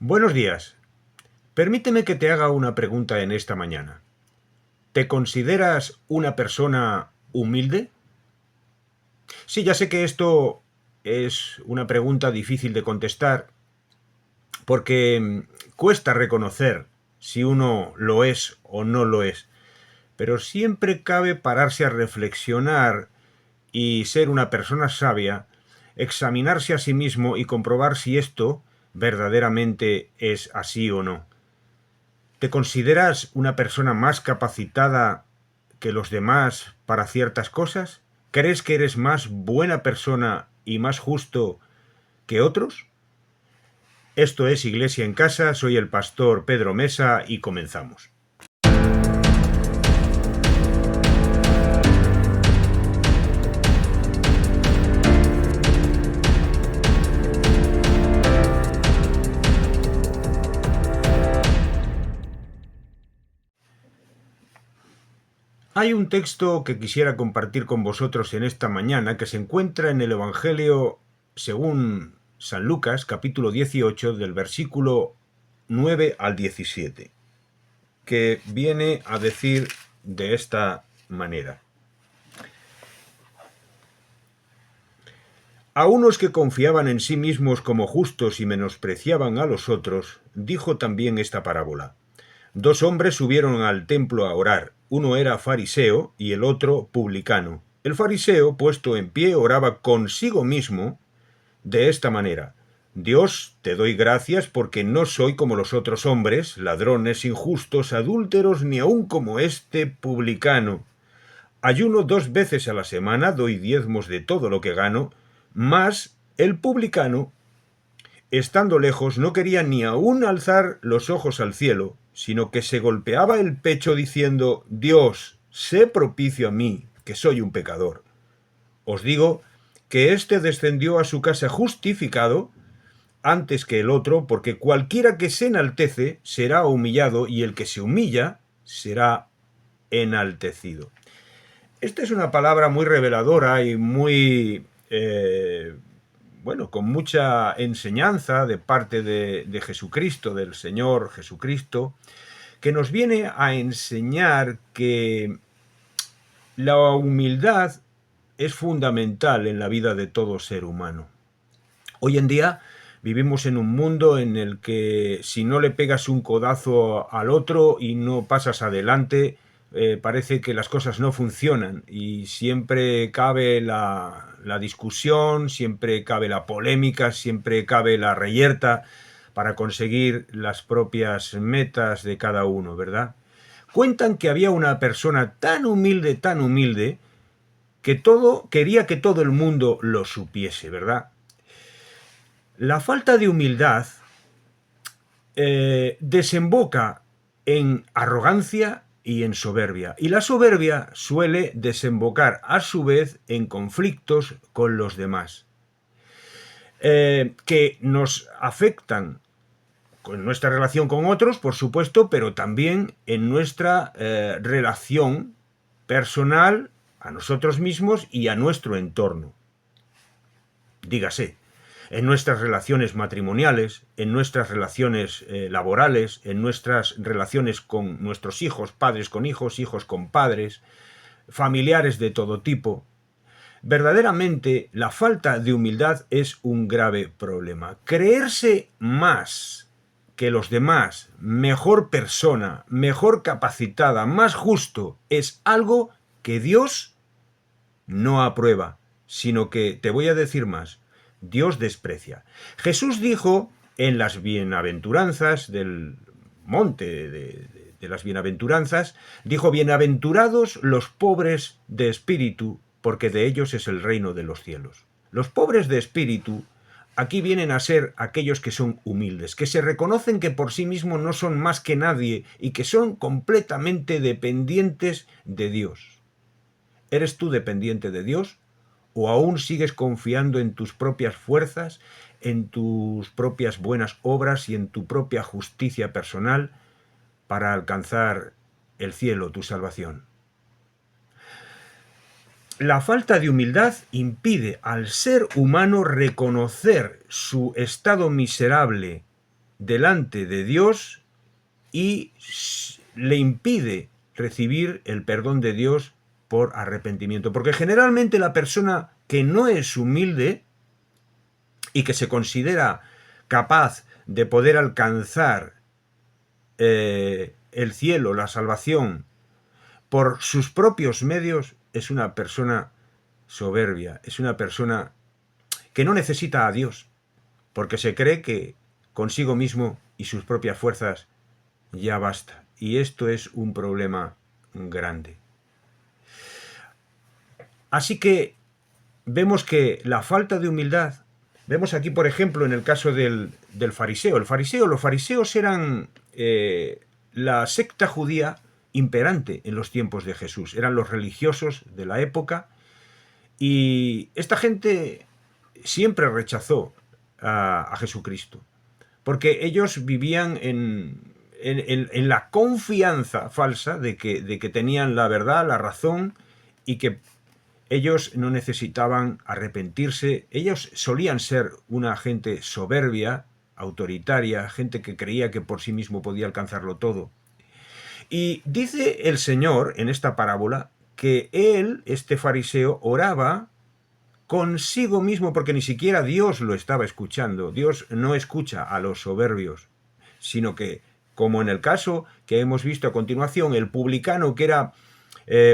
Buenos días. Permíteme que te haga una pregunta en esta mañana. ¿Te consideras una persona humilde? Sí, ya sé que esto es una pregunta difícil de contestar porque cuesta reconocer si uno lo es o no lo es, pero siempre cabe pararse a reflexionar y ser una persona sabia, examinarse a sí mismo y comprobar si esto verdaderamente es así o no. ¿Te consideras una persona más capacitada que los demás para ciertas cosas? ¿Crees que eres más buena persona y más justo que otros? Esto es Iglesia en Casa, soy el pastor Pedro Mesa y comenzamos. Hay un texto que quisiera compartir con vosotros en esta mañana que se encuentra en el Evangelio según San Lucas, capítulo 18, del versículo 9 al 17, que viene a decir de esta manera. A unos que confiaban en sí mismos como justos y menospreciaban a los otros, dijo también esta parábola. Dos hombres subieron al templo a orar. Uno era fariseo y el otro publicano. El fariseo, puesto en pie, oraba consigo mismo de esta manera. Dios, te doy gracias porque no soy como los otros hombres, ladrones, injustos, adúlteros, ni aun como este publicano. Ayuno 2 veces a la semana, doy diezmos de todo lo que gano, mas el publicano, estando lejos, no quería ni aun alzar los ojos al cielo, sino que se golpeaba el pecho diciendo: Dios, sé propicio a mí, que soy un pecador. Os digo que éste descendió a su casa justificado antes que el otro, porque cualquiera que se enaltece será humillado, y el que se humilla será enaltecido. Esta es una palabra muy reveladora y muy, con mucha enseñanza de parte de Jesucristo, del Señor Jesucristo, que nos viene a enseñar que la humildad es fundamental en la vida de todo ser humano. Hoy en día vivimos en un mundo en el que si no le pegas un codazo al otro y no pasas adelante, parece que las cosas no funcionan y siempre cabe la discusión, siempre cabe la polémica, siempre cabe la reyerta para conseguir las propias metas de cada uno, ¿verdad? Cuentan que había una persona tan humilde, que quería que todo el mundo lo supiese, ¿verdad? La falta de humildad desemboca en arrogancia y en soberbia. Y la soberbia suele desembocar a su vez en conflictos con los demás, que nos afectan con nuestra relación con otros, por supuesto, pero también en nuestra relación personal a nosotros mismos y a nuestro entorno. Dígase, en nuestras relaciones matrimoniales, en nuestras relaciones laborales, en nuestras relaciones con nuestros hijos, padres con hijos, hijos con padres, familiares de todo tipo. Verdaderamente, la falta de humildad es un grave problema. Creerse más que los demás, mejor persona, mejor capacitada, más justo, es algo que Dios no aprueba, sino que, te voy a decir más, Dios desprecia. Jesús dijo en las bienaventuranzas del monte de las bienaventuranzas, dijo: bienaventurados los pobres de espíritu, porque de ellos es el reino de los cielos. Los pobres de espíritu aquí vienen a ser aquellos que son humildes, que se reconocen que por sí mismos no son más que nadie y que son completamente dependientes de Dios. ¿Eres tú dependiente de Dios? ¿O aún sigues confiando en tus propias fuerzas, en tus propias buenas obras y en tu propia justicia personal para alcanzar el cielo, tu salvación? La falta de humildad impide al ser humano reconocer su estado miserable delante de Dios y le impide recibir el perdón de Dios por arrepentimiento. Porque generalmente la persona que no es humilde y que se considera capaz de poder alcanzar el cielo, la salvación, por sus propios medios, es una persona soberbia, es una persona que no necesita a Dios, porque se cree que consigo mismo y sus propias fuerzas ya basta. Y esto es un problema grande. Así que vemos que la falta de humildad, vemos aquí por ejemplo en el caso del fariseo, los fariseos eran la secta judía imperante en los tiempos de Jesús, eran los religiosos de la época, y esta gente siempre rechazó a Jesucristo, porque ellos vivían en la confianza falsa de que tenían la verdad, la razón, y que ellos no necesitaban arrepentirse. Ellos solían ser una gente soberbia, autoritaria, gente que creía que por sí mismo podía alcanzarlo todo. Y dice el Señor en esta parábola que él, este fariseo, oraba consigo mismo, porque ni siquiera Dios lo estaba escuchando. Dios no escucha a los soberbios, sino que, como en el caso que hemos visto a continuación, el publicano, que era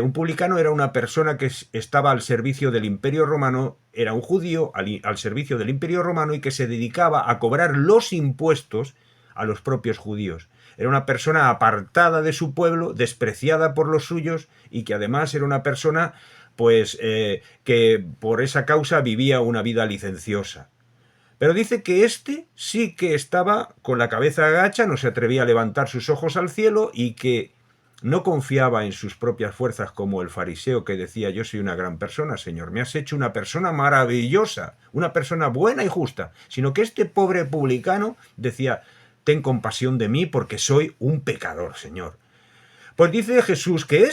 un publicano, era una persona que estaba al servicio del Imperio Romano, era un judío al servicio del Imperio Romano y que se dedicaba a cobrar los impuestos a los propios judíos. Era una persona apartada de su pueblo, despreciada por los suyos, y que además era una persona pues que por esa causa vivía una vida licenciosa. Pero dice que este sí que estaba con la cabeza agacha, no se atrevía a levantar sus ojos al cielo y que no confiaba en sus propias fuerzas como el fariseo que decía: yo soy una gran persona, Señor, me has hecho una persona maravillosa, una persona buena y justa, sino que este pobre publicano decía: ten compasión de mí porque soy un pecador, Señor. Pues dice Jesús que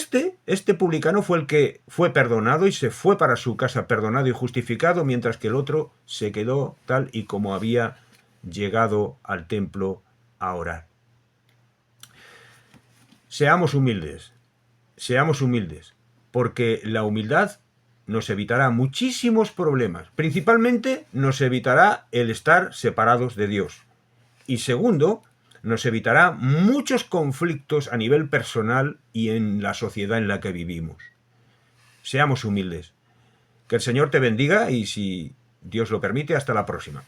este publicano fue el que fue perdonado y se fue para su casa perdonado y justificado, mientras que el otro se quedó tal y como había llegado al templo a orar. Seamos humildes, porque la humildad nos evitará muchísimos problemas. Principalmente nos evitará el estar separados de Dios. Y segundo, nos evitará muchos conflictos a nivel personal y en la sociedad en la que vivimos. Seamos humildes. Que el Señor te bendiga y, si Dios lo permite, hasta la próxima.